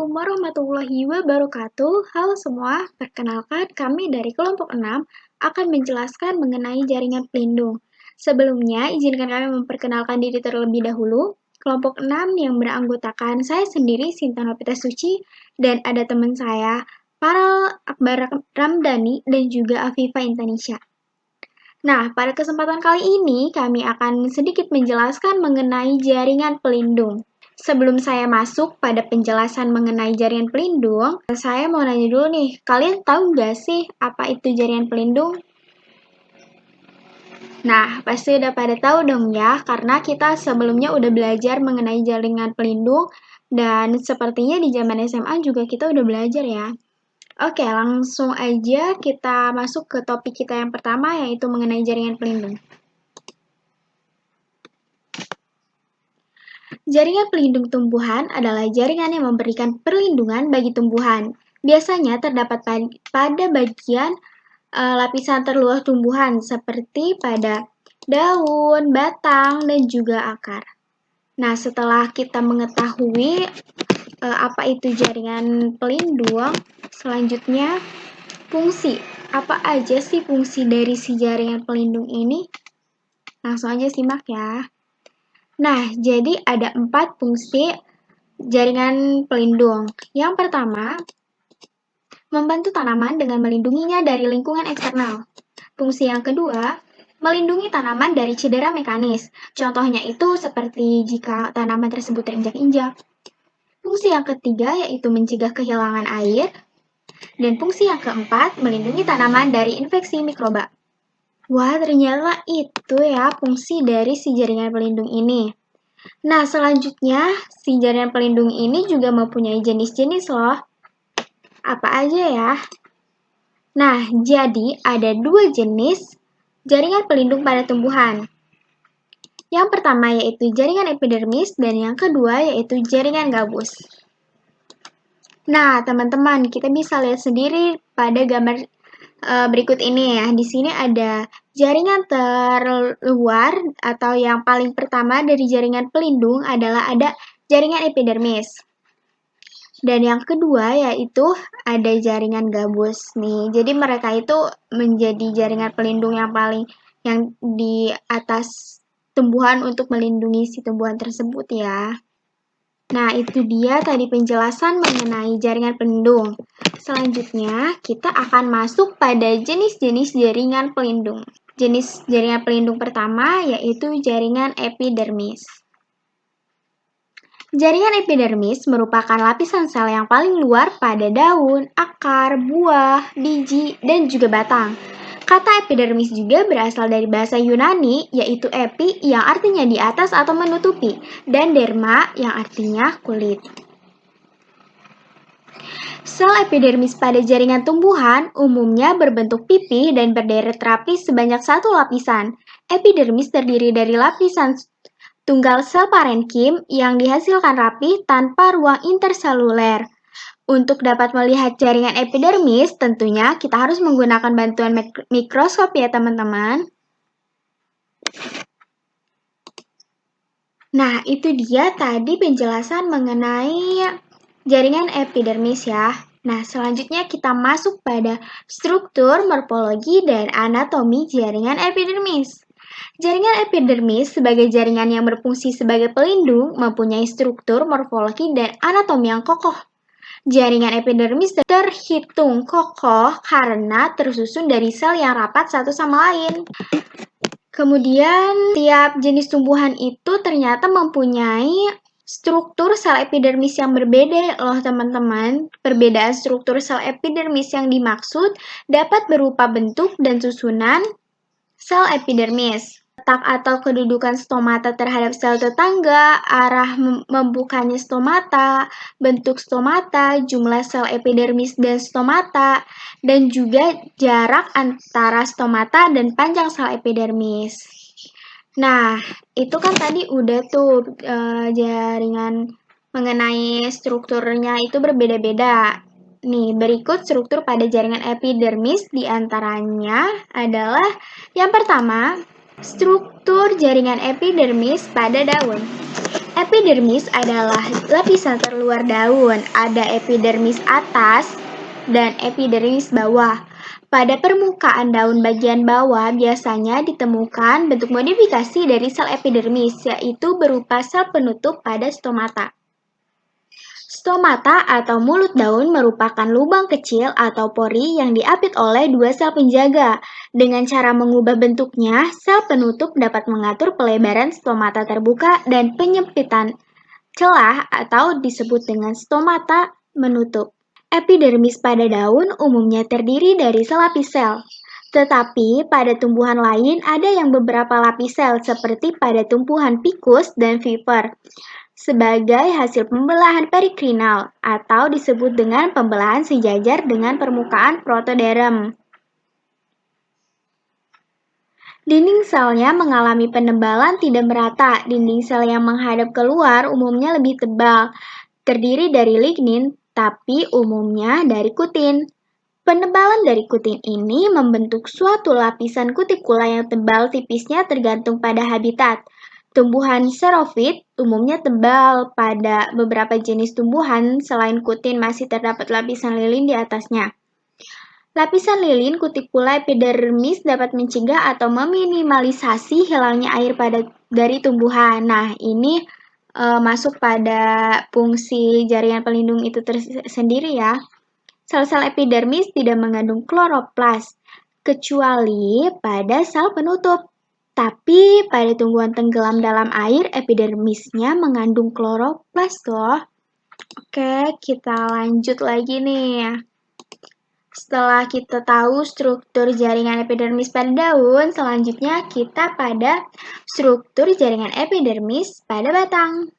Assalamualaikum warahmatullahi wabarakatuh. Halo semua, perkenalkan kami dari kelompok 6 akan menjelaskan mengenai jaringan pelindung. Sebelumnya, izinkan kami memperkenalkan diri terlebih dahulu. Kelompok 6 yang beranggotakan saya sendiri, Sinta Novita Suci, dan ada teman saya, Farel Akbar Ramdhani, dan juga Afifa Intanisha. Nah, pada kesempatan kali ini kami akan sedikit menjelaskan mengenai jaringan pelindung. Sebelum saya masuk pada penjelasan mengenai jaringan pelindung, saya mau nanya dulu nih, kalian tahu nggak sih apa itu jaringan pelindung? Nah, pasti udah pada tahu dong ya, karena kita sebelumnya udah belajar mengenai jaringan pelindung, dan sepertinya di zaman SMA juga kita udah belajar ya. Oke, langsung aja kita masuk ke topik kita yang pertama, yaitu mengenai jaringan pelindung. Jaringan pelindung tumbuhan adalah jaringan yang memberikan perlindungan bagi tumbuhan. Biasanya terdapat pada bagian lapisan terluar tumbuhan seperti pada daun, batang, dan juga akar. Nah, setelah kita mengetahui apa itu jaringan pelindung, selanjutnya fungsi. Apa aja sih fungsi dari si jaringan pelindung ini? Langsung aja simak ya. Nah, jadi ada 4 fungsi jaringan pelindung. Yang pertama, membantu tanaman dengan melindunginya dari lingkungan eksternal. Fungsi yang kedua, melindungi tanaman dari cedera mekanis. Contohnya itu seperti jika tanaman tersebut terinjak-injak. Fungsi yang ketiga yaitu mencegah kehilangan air. Dan fungsi yang keempat, melindungi tanaman dari infeksi mikroba. Wah, ternyata itu ya fungsi dari si jaringan pelindung ini. Nah, selanjutnya, si jaringan pelindung ini juga mempunyai jenis-jenis loh. Apa aja ya? Nah, jadi ada 2 jenis jaringan pelindung pada tumbuhan. Yang pertama yaitu jaringan epidermis dan yang kedua yaitu jaringan gabus. Nah, teman-teman, kita bisa lihat sendiri pada gambar berikut ini ya. Di sini ada jaringan terluar atau yang paling pertama dari jaringan pelindung adalah ada jaringan epidermis. Dan yang kedua yaitu ada jaringan gabus nih. Jadi mereka itu menjadi jaringan pelindung yang paling yang di atas tumbuhan untuk melindungi si tumbuhan tersebut ya. Nah, itu dia tadi penjelasan mengenai jaringan pelindung. Selanjutnya, kita akan masuk pada jenis-jenis jaringan pelindung. Jenis jaringan pelindung pertama yaitu jaringan epidermis. Jaringan epidermis merupakan lapisan sel yang paling luar pada daun, akar, buah, biji, dan juga batang. Kata epidermis juga berasal dari bahasa Yunani, yaitu epi yang artinya di atas atau menutupi, dan derma yang artinya kulit. Sel epidermis pada jaringan tumbuhan umumnya berbentuk pipih dan berderet rapi sebanyak 1 lapisan. Epidermis terdiri dari lapisan tunggal sel parenkim yang dihasilkan rapi tanpa ruang interseluler. Untuk dapat melihat jaringan epidermis, tentunya kita harus menggunakan bantuan mikroskop ya teman-teman. Nah, itu dia tadi penjelasan mengenai jaringan epidermis ya. Nah, selanjutnya kita masuk pada struktur, morfologi, dan anatomi jaringan epidermis. Jaringan epidermis sebagai jaringan yang berfungsi sebagai pelindung mempunyai struktur, morfologi, dan anatomi yang kokoh. Jaringan epidermis terhitung kokoh karena tersusun dari sel yang rapat satu sama lain. Kemudian, tiap jenis tumbuhan itu ternyata mempunyai struktur sel epidermis yang berbeda loh teman-teman. Perbedaan struktur sel epidermis yang dimaksud dapat berupa bentuk dan susunan sel epidermis. Letak atau kedudukan stomata terhadap sel tetangga, arah membukanya stomata, bentuk stomata, jumlah sel epidermis dan stomata, dan juga jarak antara stomata dan panjang sel epidermis. Nah, itu kan tadi udah tuh jaringan mengenai strukturnya itu berbeda-beda. Nih, berikut struktur pada jaringan epidermis diantaranya adalah yang pertama, struktur jaringan epidermis pada daun. Epidermis adalah lapisan terluar daun. Ada epidermis atas dan epidermis bawah. Pada permukaan daun bagian bawah biasanya ditemukan bentuk modifikasi dari sel epidermis, yaitu berupa sel penutup pada stomata. Stomata atau mulut daun merupakan lubang kecil atau pori yang diapit oleh dua sel penjaga. Dengan cara mengubah bentuknya, sel penutup dapat mengatur pelebaran stomata terbuka dan penyempitan celah atau disebut dengan stomata menutup. Epidermis pada daun umumnya terdiri dari selapis sel. Tetapi pada tumbuhan lain ada yang beberapa lapis sel seperti pada tumbuhan ficus dan viper sebagai hasil pembelahan periklinal atau disebut dengan pembelahan sejajar dengan permukaan protoderm. Dinding selnya mengalami penebalan tidak merata. Dinding sel yang menghadap keluar umumnya lebih tebal, terdiri dari lignin, tapi umumnya dari kutin. Penebalan dari kutin ini membentuk suatu lapisan kutikula yang tebal tipisnya tergantung pada habitat. Tumbuhan xerophyte umumnya tebal. Pada beberapa jenis tumbuhan, selain kutin masih terdapat lapisan lilin di atasnya. Lapisan lilin kutikula epidermis dapat mencegah atau meminimalisasi hilangnya air dari tumbuhan. Nah, ini masuk pada fungsi jaringan pelindung itu tersendiri ya. Sel-sel epidermis tidak mengandung kloroplas, kecuali pada sel penutup. Tapi pada tumbuhan tenggelam dalam air, epidermisnya mengandung kloroplas loh. Oke, kita lanjut lagi nih. Setelah kita tahu struktur jaringan epidermis pada daun, selanjutnya kita pada struktur jaringan epidermis pada batang.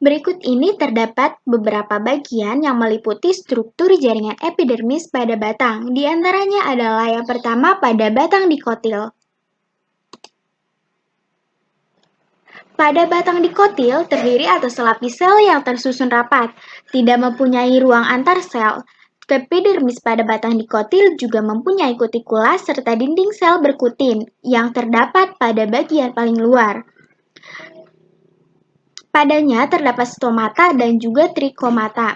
Berikut ini terdapat beberapa bagian yang meliputi struktur jaringan epidermis pada batang. Di antaranya adalah yang pertama pada batang dikotil. Pada batang dikotil terdiri atas selapis sel yang tersusun rapat, tidak mempunyai ruang antar sel. Epidermis pada batang dikotil juga mempunyai kutikula serta dinding sel berkutin yang terdapat pada bagian paling luar. Padanya terdapat stomata dan juga trichomata.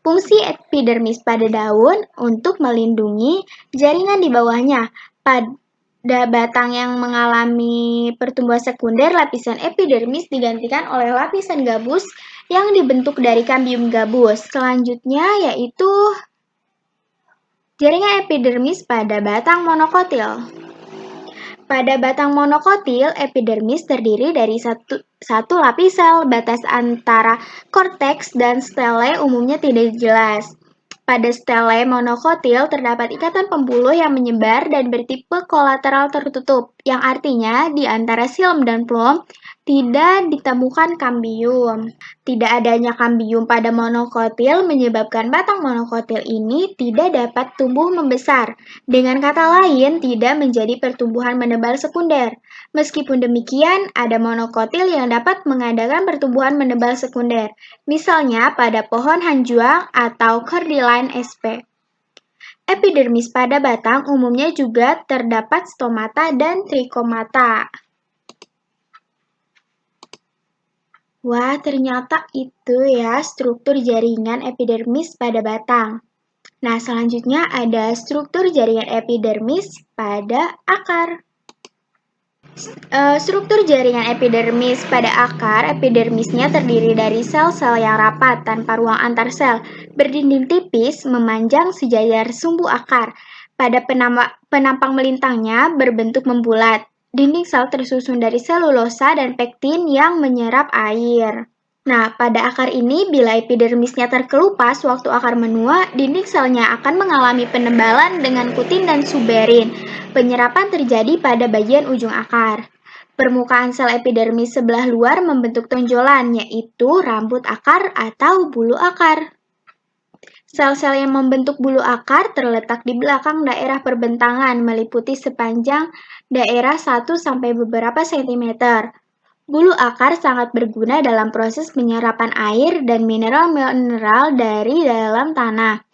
Fungsi epidermis pada daun untuk melindungi jaringan di bawahnya. Pada batang yang mengalami pertumbuhan sekunder, lapisan epidermis digantikan oleh lapisan gabus yang dibentuk dari kambium gabus. Selanjutnya yaitu jaringan epidermis pada batang monokotil. Pada batang monokotil, epidermis terdiri dari satu lapis sel. Batas antara korteks dan stele umumnya tidak jelas. Pada stele monokotil terdapat ikatan pembuluh yang menyebar dan bertipe kolateral tertutup, yang artinya di antara xilem dan phloem tidak ditemukan kambium. Tidak adanya kambium pada monokotil menyebabkan batang monokotil ini tidak dapat tumbuh membesar. Dengan kata lain, tidak menjadi pertumbuhan menebal sekunder. Meskipun demikian, ada monokotil yang dapat mengadakan pertumbuhan menebal sekunder, misalnya pada pohon hanjuang atau Cordyline sp. Epidermis pada batang umumnya juga terdapat stomata dan trichomata. Wah, ternyata itu ya struktur jaringan epidermis pada batang. Nah, selanjutnya ada struktur jaringan epidermis pada akar. Struktur jaringan epidermis pada akar, epidermisnya terdiri dari sel-sel yang rapat tanpa ruang antar sel, berdinding tipis, memanjang sejajar sumbu akar. Pada penampang melintangnya berbentuk membulat. Dinding sel tersusun dari selulosa dan pektin yang menyerap air. Nah, pada akar ini, bila epidermisnya terkelupas waktu akar menua, dinding selnya akan mengalami penebalan dengan kutin dan suberin. Penyerapan terjadi pada bagian ujung akar. Permukaan sel epidermis sebelah luar membentuk tonjolan, yaitu rambut akar atau bulu akar. Sel-sel yang membentuk bulu akar terletak di belakang daerah perbentangan, meliputi sepanjang daerah 1 sampai beberapa sentimeter. Bulu akar sangat berguna dalam proses penyerapan air dan mineral-mineral dari dalam tanah.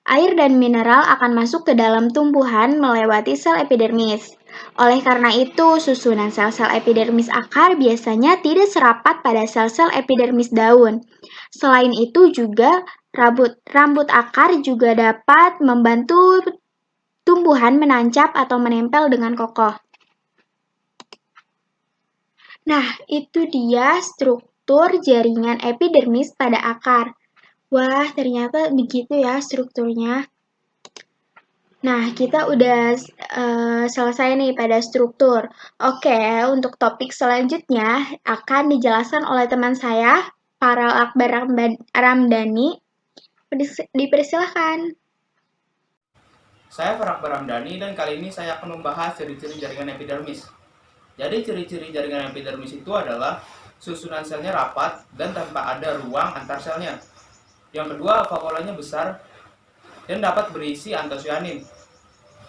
Air dan mineral akan masuk ke dalam tumbuhan melewati sel epidermis. Oleh karena itu, susunan sel-sel epidermis akar biasanya tidak serapat pada sel-sel epidermis daun. Selain itu juga rambut akar juga dapat membantu tumbuhan menancap atau menempel dengan kokoh. Nah, itu dia struktur jaringan epidermis pada akar. Wah, ternyata begitu ya strukturnya. Nah, kita udah selesai nih pada struktur. Oke, untuk topik selanjutnya akan dijelaskan oleh teman saya, Farel Akbar Ramdhani. Dipersilahkan. Saya Farel Akbar Ramdhani dan kali ini saya akan membahas ciri-ciri jaringan epidermis. Jadi ciri-ciri jaringan epidermis itu adalah susunan selnya rapat dan tanpa ada ruang antar selnya. Yang kedua, vakulanya besar dan dapat berisi antosianin.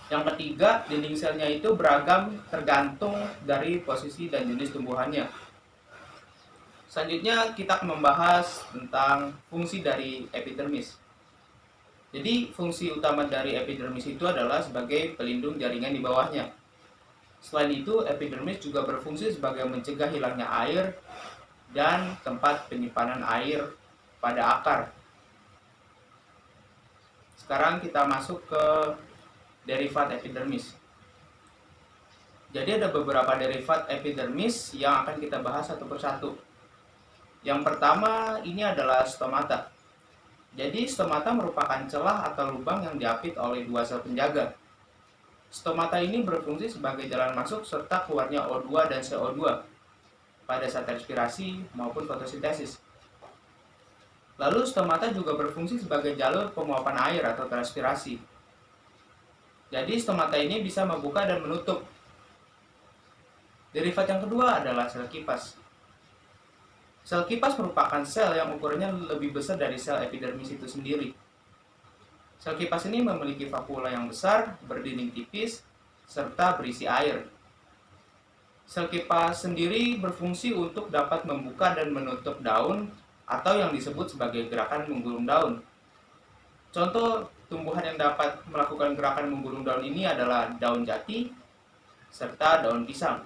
Yang ketiga, dinding selnya itu beragam tergantung dari posisi dan jenis tumbuhannya. Selanjutnya kita akan membahas tentang fungsi dari epidermis. Jadi fungsi utama dari epidermis itu adalah sebagai pelindung jaringan di bawahnya. Selain itu, epidermis juga berfungsi sebagai mencegah hilangnya air dan tempat penyimpanan air pada akar. Sekarang kita masuk ke derivat epidermis. Jadi ada beberapa derivat epidermis yang akan kita bahas satu persatu. Yang pertama ini adalah stomata. Jadi stomata merupakan celah atau lubang yang diapit oleh dua sel penjaga. Stomata ini berfungsi sebagai jalan masuk serta keluarnya O2 dan CO2 pada saat respirasi maupun fotosintesis. Lalu stomata juga berfungsi sebagai jalur penguapan air atau transpirasi. Jadi stomata ini bisa membuka dan menutup. Derivat yang kedua adalah sel kipas. Sel kipas merupakan sel yang ukurannya lebih besar dari sel epidermis itu sendiri. Sel kipas ini memiliki vakula yang besar, berdinding tipis, serta berisi air. Sel kipas sendiri berfungsi untuk dapat membuka dan menutup daun atau yang disebut sebagai gerakan menggulung daun. Contoh tumbuhan yang dapat melakukan gerakan menggulung daun ini adalah daun jati serta daun pisang.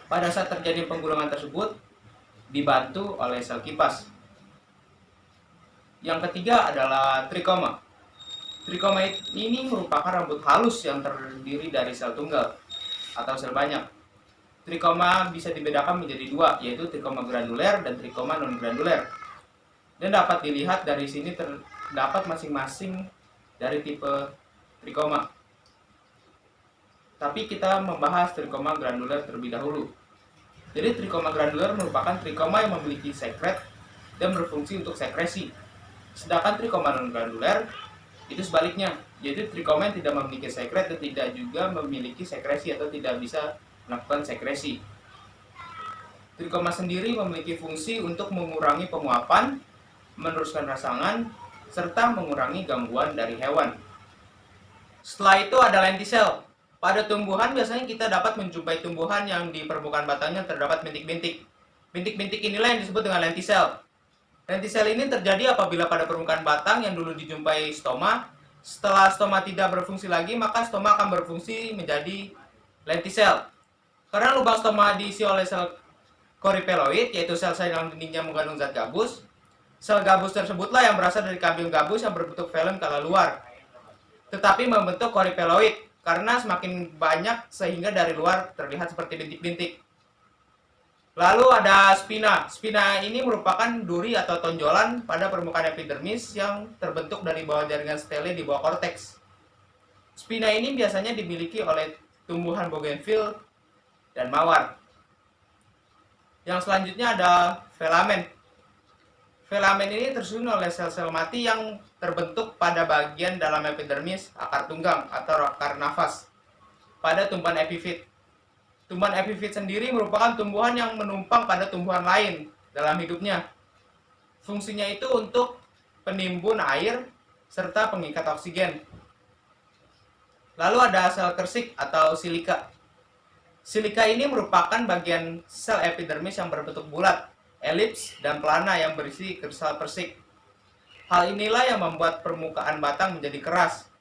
Pada saat terjadi penggulungan tersebut dibantu oleh sel kipas. Yang ketiga adalah trikoma. Trikoma ini merupakan rambut halus yang terdiri dari sel tunggal atau sel banyak. Trikoma bisa dibedakan menjadi dua, yaitu trikoma granuler dan trikoma non-granuler. Dan dapat dilihat dari sini terdapat masing-masing dari tipe trikoma. Tapi kita membahas trikoma granuler terlebih dahulu. Jadi trikoma granuler merupakan trikoma yang memiliki sekret dan berfungsi untuk sekresi. Sedangkan trikoma non-granuler itu sebaliknya, yaitu trikoma yang tidak memiliki sekret dan tidak juga memiliki sekresi atau tidak bisa melakukan sekresi. Trikoma sendiri memiliki fungsi untuk mengurangi penguapan, meneruskan rasangan, serta mengurangi gangguan dari hewan. Setelah itu ada lentisel. Pada tumbuhan biasanya kita dapat menjumpai tumbuhan yang di permukaan batangnya terdapat bintik-bintik. Bintik-bintik inilah yang disebut dengan lentisel. Lentisel ini terjadi apabila pada permukaan batang yang dulu dijumpai stoma, setelah stoma tidak berfungsi lagi, maka stoma akan berfungsi menjadi lentisel. Karena lubang stoma diisi oleh sel koripeloid, yaitu sel-sel yang dindingnya mengandung zat gabus. Sel gabus tersebutlah yang berasal dari kambing gabus yang berbentuk velum kala luar, tetapi membentuk koripeloid karena semakin banyak sehingga dari luar terlihat seperti bintik-bintik. Lalu ada spina. Spina ini merupakan duri atau tonjolan pada permukaan epidermis yang terbentuk dari bawah jaringan stele di bawah korteks. Spina ini biasanya dimiliki oleh tumbuhan bougainville dan mawar. Yang selanjutnya ada filamen. Filamen ini tersusun oleh sel-sel mati yang terbentuk pada bagian dalam epidermis akar tunggang atau akar nafas pada tumbuhan epifit. Tumbuhan epifit sendiri merupakan tumbuhan yang menumpang pada tumbuhan lain dalam hidupnya. Fungsinya itu untuk penimbun air serta pengikat oksigen. Lalu ada sel kersik atau silika. Silika ini merupakan bagian sel epidermis yang berbentuk bulat, elips, dan pelana yang berisi kristal persik. Hal inilah yang membuat permukaan batang menjadi keras.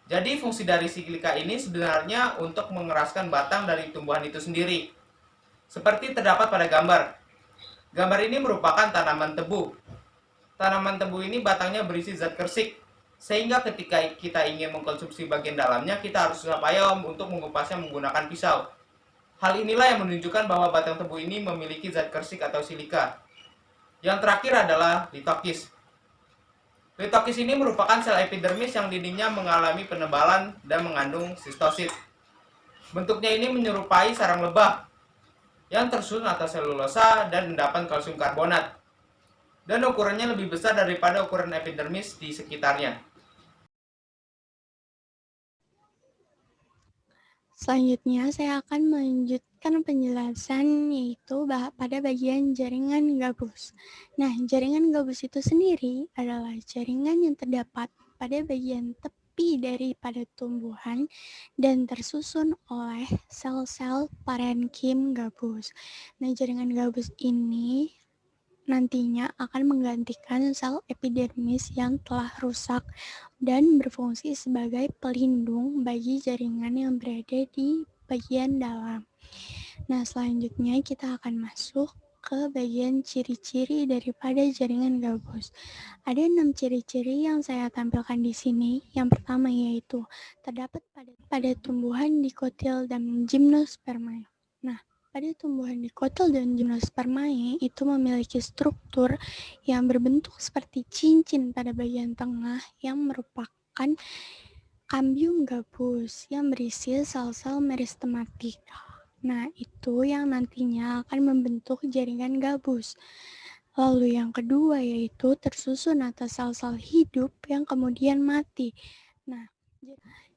Jadi fungsi dari silika ini sebenarnya untuk mengeraskan batang dari tumbuhan itu sendiri. Seperti terdapat pada gambar. Gambar ini merupakan tanaman tebu. Tanaman tebu ini batangnya berisi zat kersik, sehingga ketika kita ingin mengkonsumsi bagian dalamnya, kita harus susah payah untuk mengupasnya menggunakan pisau. Hal inilah yang menunjukkan bahwa batang tebu ini memiliki zat kersik atau silika. Yang terakhir adalah litokis. Litokis ini merupakan sel epidermis yang dindingnya mengalami penebalan dan mengandung sistosit. Bentuknya ini menyerupai sarang lebah yang tersusun atas selulosa dan endapan kalsium karbonat. Dan ukurannya lebih besar daripada ukuran epidermis di sekitarnya. Selanjutnya, saya akan melanjutkan penjelasan yaitu pada bagian jaringan gabus. Nah, jaringan gabus itu sendiri adalah jaringan yang terdapat pada bagian tepi daripada tumbuhan dan tersusun oleh sel-sel parenkim gabus. Nah, jaringan gabus ini nantinya akan menggantikan sel epidermis yang telah rusak dan berfungsi sebagai pelindung bagi jaringan yang berada di bagian dalam. Nah, selanjutnya kita akan masuk ke bagian ciri-ciri daripada jaringan gabus. Ada 6 ciri-ciri yang saya tampilkan di sini. Yang pertama yaitu terdapat pada tumbuhan dikotil dan gymnospermae. Nah, pada tumbuhan dikotil dan gymnospermae itu memiliki struktur yang berbentuk seperti cincin pada bagian tengah yang merupakan kambium gabus yang berisi sel-sel meristematik. Nah, itu yang nantinya akan membentuk jaringan gabus. Lalu yang kedua yaitu tersusun atas sel-sel hidup yang kemudian mati. Nah,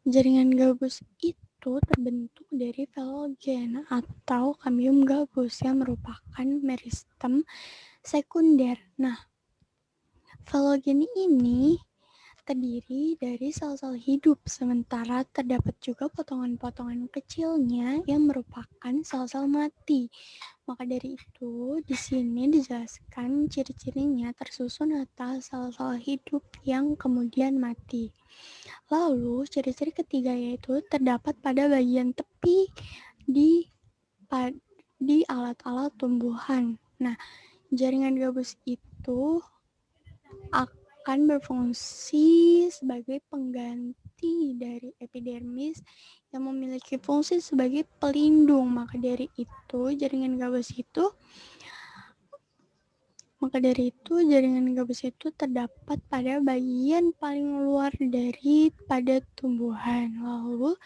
jaringan gabus itu terbentuk dari velogen atau kambium gabus yang merupakan meristem sekunder. Nah, velogen ini terdiri dari sel-sel hidup, sementara terdapat juga potongan-potongan kecilnya yang merupakan sel-sel mati. Maka dari itu, di sini dijelaskan ciri-cirinya tersusun atas sel-sel hidup yang kemudian mati. Lalu, ciri-ciri ketiga yaitu terdapat pada bagian tepi di alat-alat tumbuhan. Nah, jaringan gabus itu akan berfungsi sebagai pengganti dari epidermis yang memiliki fungsi sebagai pelindung. Maka dari itu jaringan gabus itu terdapat pada bagian paling luar pada tumbuhan. Lalu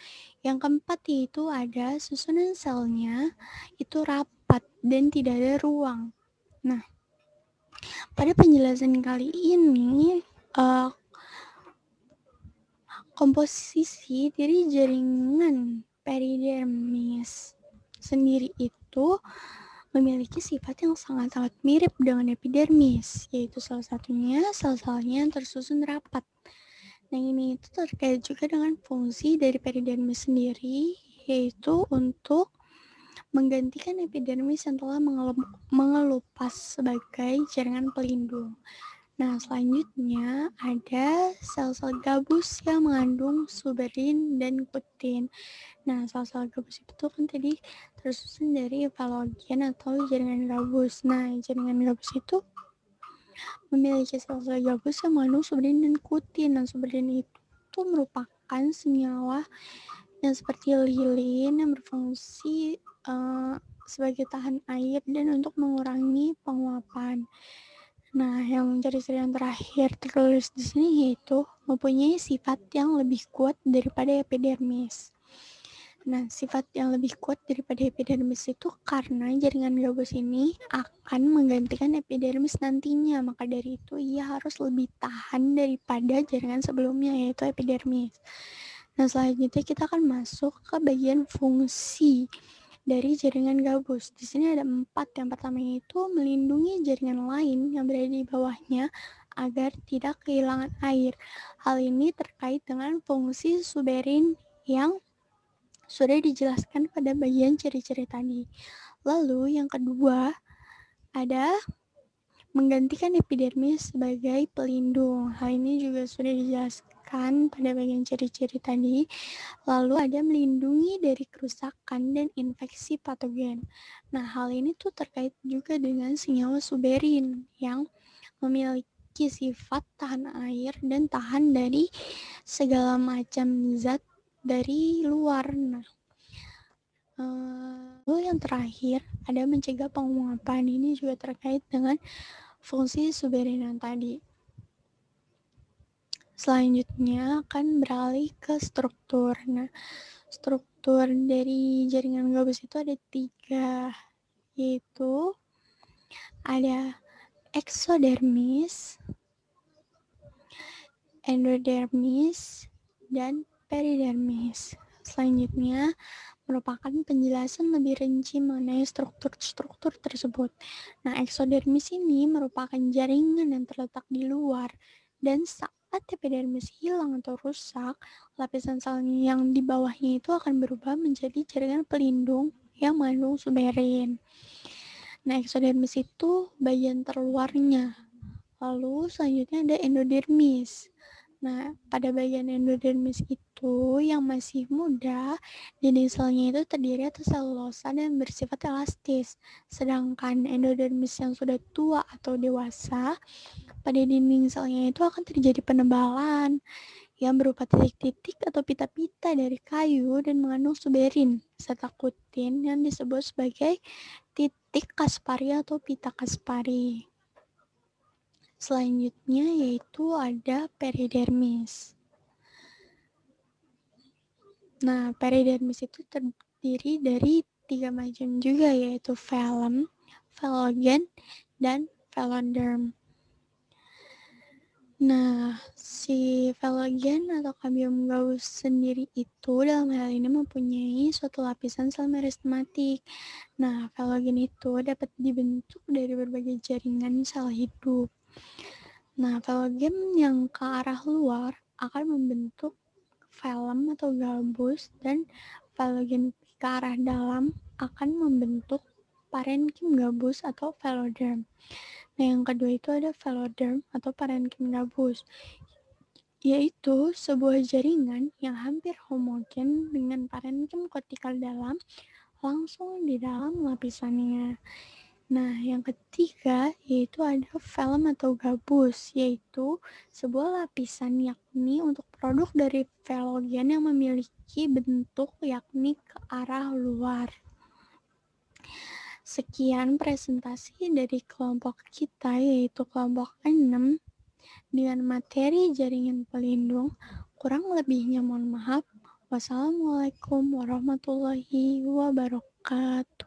yang keempat yaitu ada susunan selnya itu rapat dan tidak ada ruang. Nah, pada penjelasan kali ini komposisi dari jaringan peridermis sendiri itu memiliki sifat yang sangat mirip dengan epidermis, yaitu salah satunya sel-selnya yang tersusun rapat. Nah, ini itu terkait juga dengan fungsi dari peridermis sendiri, yaitu untuk menggantikan epidermis yang telah mengelupas sebagai jaringan pelindung. Nah, selanjutnya ada sel-sel gabus yang mengandung suberin dan kutin. Nah, sel-sel gabus itu kan tadi tersusun dari velogen atau jaringan gabus. Nah, jaringan gabus itu memiliki sel-sel gabus yang mengandung suberin dan kutin. Nah, suberin itu merupakan senyawa yang seperti lilin yang berfungsi sebagai tahan air dan untuk mengurangi penguapan. Nah, yang ciri-ciri yang terakhir tertulis di sini yaitu mempunyai sifat yang lebih kuat daripada epidermis. Nah, sifat yang lebih kuat daripada epidermis itu karena jaringan gabus ini akan menggantikan epidermis nantinya. Maka dari itu ia harus lebih tahan daripada jaringan sebelumnya yaitu epidermis. Nah, selanjutnya kita akan masuk ke bagian fungsi dari jaringan gabus. Di sini ada 4. Yang pertama itu melindungi jaringan lain yang berada di bawahnya agar tidak kehilangan air. Hal ini terkait dengan fungsi suberin yang sudah dijelaskan pada bagian ciri-ciri tadi. Lalu yang kedua ada menggantikan epidermis sebagai pelindung. Hal ini juga sudah dijelaskan kan pada bagian ciri-ciri tadi. Lalu ada melindungi dari kerusakan dan infeksi patogen. Nah, hal ini tuh terkait juga dengan senyawa suberin yang memiliki sifat tahan air dan tahan dari segala macam zat dari luar. Nah, lalu yang terakhir ada mencegah penguapan. Ini juga terkait dengan fungsi suberin yang tadi. Selanjutnya akan beralih ke struktur. Nah, struktur dari jaringan gabus itu ada 3, yaitu ada eksodermis, endodermis, dan peridermis. Selanjutnya merupakan penjelasan lebih rinci mengenai struktur-struktur tersebut. Nah, eksodermis ini merupakan jaringan yang terletak di luar, dan saat epidermis hilang atau rusak, lapisan sel yang di bawahnya itu akan berubah menjadi jaringan pelindung yang mengandung suberin. Nah, eksodermis itu bagian terluarnya. Lalu selanjutnya ada endodermis. Nah, pada bagian endodermis itu yang masih muda, dinding selnya itu terdiri atas selulosa dan bersifat elastis. Sedangkan endodermis yang sudah tua atau dewasa, pada dinding selnya itu akan terjadi penebalan yang berupa titik-titik atau pita-pita dari kayu dan mengandung suberin serta kutin yang disebut sebagai titik Kaspari atau pita Kaspari. Selanjutnya yaitu ada peridermis. Nah, peridermis itu terdiri dari 3 macam juga, yaitu velum, velogen, dan veloderm. Nah, si velogen atau cambium gauss sendiri itu dalam hal ini mempunyai suatu lapisan sel meristematik. Nah, velogen itu dapat dibentuk dari berbagai jaringan sel hidup. Nah, velogen yang ke arah luar akan membentuk velum atau gabus, dan velogen ke arah dalam akan membentuk parenkim gabus atau veloderm. Nah, yang kedua itu ada veloderm atau parenkim gabus, yaitu sebuah jaringan yang hampir homogen dengan parenkim kortikal dalam langsung di dalam lapisannya. Nah, yang ketiga yaitu ada velum atau gabus, yaitu sebuah lapisan yakni untuk produk dari velogen yang memiliki bentuk yakni ke arah luar. Sekian presentasi dari kelompok kita, yaitu kelompok 6 dengan materi jaringan pelindung. Kurang lebihnya mohon maaf. Wassalamualaikum warahmatullahi wabarakatuh.